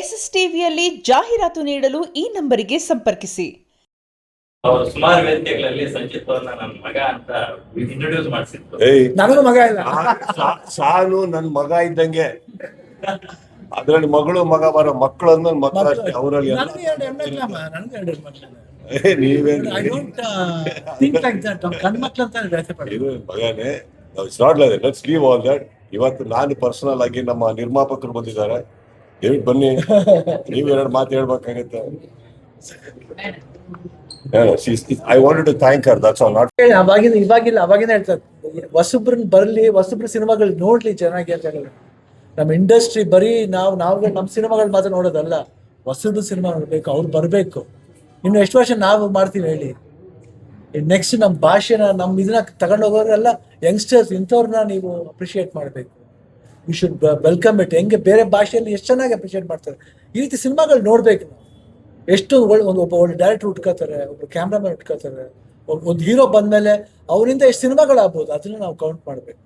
SSTVಯಲ್ಲಿ ಜಾಹೀರಾತು ನೀಡಲು ಈ ನಂಬರಿಗೆ ಸಂಪರ್ಕಿಸಿ. ಅವರು ಸುಮಾರು ವೇದಿಕೆಗಳಲ್ಲಿ ಸಂಚಿತ್ ಅವ್ರನ್ನ ನನ್ನ ಮಗ ಅಂತ ಇಂಟ್ರೊಡ್ಯೂಸ್ ಮಾಡಿಸಿದ್ರು. ನನಗೂ ಮಗ ಇಲ್ಲ, ಸಾನು ನನ್ ಮಗ ಇದ್ದಂಗೆ. ಅದ್ರಲ್ಲಿ ಮಗಳು ಮಗ ಬರೋ ಮಕ್ಕಳು ಅಂದ್ರೆ ಮಕ್ಕಳು ಅಷ್ಟೇ. ಅವರಲ್ಲಿ ನನಗೆ ಎರಡು ಹೆಣ್ಮಕ್ಳಮ್ಮ, ನನಗೆ ಎರಡು ಹೆಣ್ಮಕ್ಳು. ನೀವೇನು I don't think like that. ನಾವು ಗಂಡ್ಮಕ್ಳು ಅಂತ ವ್ಯಾಸೆ ಪಡ್ತೀವಿ. ಇದು ಮಗನೇ. It's not like that. Let's leave all that. ಇವತ್ತು ನಾನು ಪರ್ಸನಲ್ ಆಗಿ ನಮ್ಮ ನಿರ್ಮಾಪಕರು ಬಂದಿದ್ದಾರೆ. ದಯವಿಟ್ಟು ಬನ್ನಿ, ನೀವು ಎರಡು ಮಾತು ಹೇಳ್ಬೇಕಾಗತ್ತೆ. I wanted to thank her. That's all. Not ಅವಾಗಿನ ಹೇಳ್ತಾರೆ, ಹೊಸಬ್ರನ್ನ ಬರಲಿ, ಹೊಸಬ್ರ ಸಿನಿಮಾಗಳು ನೋಡ್ಲಿ ಚೆನ್ನಾಗಿ ಅಂತ ಹೇಳಿ. ನಮ್ಮ ಇಂಡಸ್ಟ್ರಿ ಬರೀ ನಾವು ನಮ್ಮ ಸಿನಿಮಾಗಳು ಮಾತ್ರ ನೋಡೋದಲ್ಲ, ಹೊಸಬ್ರ ಸಿನಿಮಾ ನೋಡ್ಬೇಕು, ಅವ್ರು ಬರಬೇಕು. ಇನ್ನು ಎಷ್ಟು ವರ್ಷ ನಾವು ಮಾಡ್ತೀವಿ ಹೇಳಿ? ನೆಕ್ಸ್ಟ್ ನಮ್ಮ ಭಾಷೆನ, ನಮ್ಮ ಇದನ್ನ ತಗೊಂಡು ಹೋಗೋರೆಲ್ಲ ಯಂಗ್ಸ್ಟರ್ಸ್, ಇಂಥವ್ರನ್ನ ನೀವು ಅಪ್ರಿಷಿಯೇಟ್ ಮಾಡಬೇಕು. You should welcome it. ಹೆಂಗೆ ಬೇರೆ ಭಾಷೆಯಲ್ಲಿ ಎಷ್ಟು ಚೆನ್ನಾಗಿ ಅಪ್ರಿಷಿಯೇಟ್ ಮಾಡ್ತಾರೆ, ಈ ರೀತಿ ಸಿನಿಮಾಗಳು ನೋಡ್ಬೇಕು ನಾವು. ಎಷ್ಟು ಒಬ್ಬ ಒಳ್ಳೆ ಡೈರೆಕ್ಟರ್ ಉಟ್ಕೋತಾರೆ, ಒಬ್ಬ ಕ್ಯಾಮ್ರಾಮನ್ ಉಟ್ಕೋತಾರೆ, ಒಂದು ಹೀರೋ ಬಂದಮೇಲೆ ಅವರಿಂದ ಎಷ್ಟು ಸಿನಿಮಾಗಳಾಗ್ಬೋದು, ಅದನ್ನು ನಾವು ಕೌಂಟ್ ಮಾಡಬೇಕು.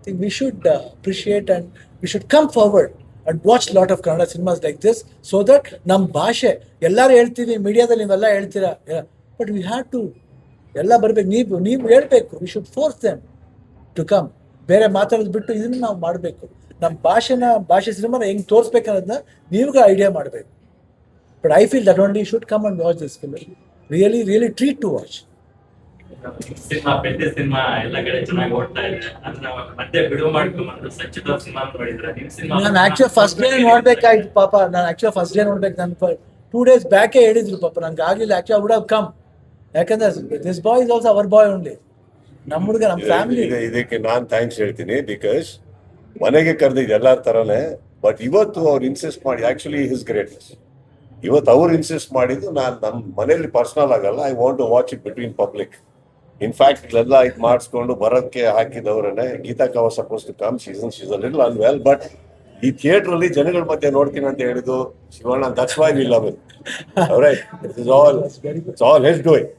Think we should appreciate and we should come forward and watch lot of Kannada cinemas like this, so that ನಮ್ಮ ಭಾಷೆ ಎಲ್ಲರೂ ಹೇಳ್ತೀವಿ, ಮೀಡಿಯಾದಲ್ಲಿ ನೀವೆಲ್ಲ ಹೇಳ್ತೀರಾ, ಬಟ್ ವಿ ಹ್ಯಾವ್ ಟು ಎಲ್ಲ ಬರಬೇಕು. ನೀವು ಹೇಳ್ಬೇಕು. We should force them to come. ಬೇರೆ ಮಾತಾಡೋದು ಬಿಟ್ಟು ಇದನ್ನು ನಾವು ಮಾಡಬೇಕು. ನಮ್ಮ ಭಾಷೆ ಸಿನಿಮಾನ ಹೆಂಗೆ ತೋರಿಸ್ಬೇಕು ಅನ್ನೋದನ್ನ ನೀವುಗಳು ಐಡಿಯಾ ಮಾಡಬೇಕು. But I feel that only you should come and watch this film. Really treat to watch. Cinema ಪೆದ್ದೆ ಸಿನಿಮಾ ಎಲ್ಲ ಕಡೆ ಚೆನ್ನಾಗಿ ಓಡ್ತಾ ಇದೆ. ಅದನ್ನ ಮತ್ತೆ ಬಿಡುವು ಮಾಡ್ಕೊಂಡ್ಬಂದು ಸಂಚಿತ್ ಅವ್ರ ಸಿನಿಮಾ ನೋಡಿದ್ರೆ ನಿಮ್ ಸಿನಿಮಾ ನಾನು ಆಕ್ಚುಲಿ ಫಸ್ಟ್ ಡೇ ನೋಡ್ಬೇಕಾಯ್ತು ಪಾಪ. ನಾನು 2 days ಬ್ಯಾಕೇ ಹೇಳಿದ್ರು ಪಾಪ, ನಂಗೆ ಆಗಲಿಲ್ಲ. ಆಕ್ಚುಲಿ ವುಡ್ ಹ್ಯಾವ್ ಕಮ್, ಯಾಕಂದ್ರೆ this boy is also our boy only. ನಮ್ಮ ಹುಡುಗ, ನಮ್ಮ ಫ್ಯಾಮಿಲಿ. ಇದಕ್ಕೆ ನಾನು ಥ್ಯಾಂಕ್ಸ್ ಹೇಳ್ತೀನಿ. ಬಿಕಾಸ್ ಮನೆಗೆ ಕರೆದಿದ್ದು ಎಲ್ಲಾರ ತರನೇ, ಬಟ್ ಇವತ್ತು ಅವ್ರು ಇನ್ಸಿಸ್ಟ್ ಮಾಡಿ, ಆಕ್ಚುಲಿ ಹಿಸ್ ಗ್ರೇಟ್ನೆಸ್. ಇವತ್ತು ಅವ್ರು ಇನ್ಸಿಸ್ಟ್ ಮಾಡಿದ್ದು, ನಾನು ನಮ್ಮ ಮನೇಲಿ ಪರ್ಸನಲ್ ಆಗಲ್ಲ, I want to watch it between public. In fact ಇಲ್ಲೆಲ್ಲ ಇದು ಮಾಡಿಸ್ಕೊಂಡು ಬರೋಕ್ಕೆ ಹಾಕಿದವ್ರನ್ನೇ. ಗೀತಾ ಕವ suppose to come, she's a little unwell, but ಈ ಥಿಯೇಟರ್ ಅಲ್ಲಿ ಜನಗಳ ಮಧ್ಯೆ ನೋಡ್ತೀನಿ ಅಂತ ಹೇಳಿದ್ದು Shivanna. That's why we love it. Alright, it's all his doing.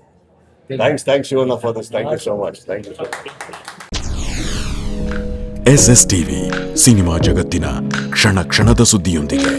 Thanks Shivanna for this. Thank you so much. Thank you so much. SSTV cinema ಜಗತ್ತಿನ ಕ್ಷಣ ಕ್ಷಣದ ಸುದ್ದಿಯೊಂದಿಗೆ.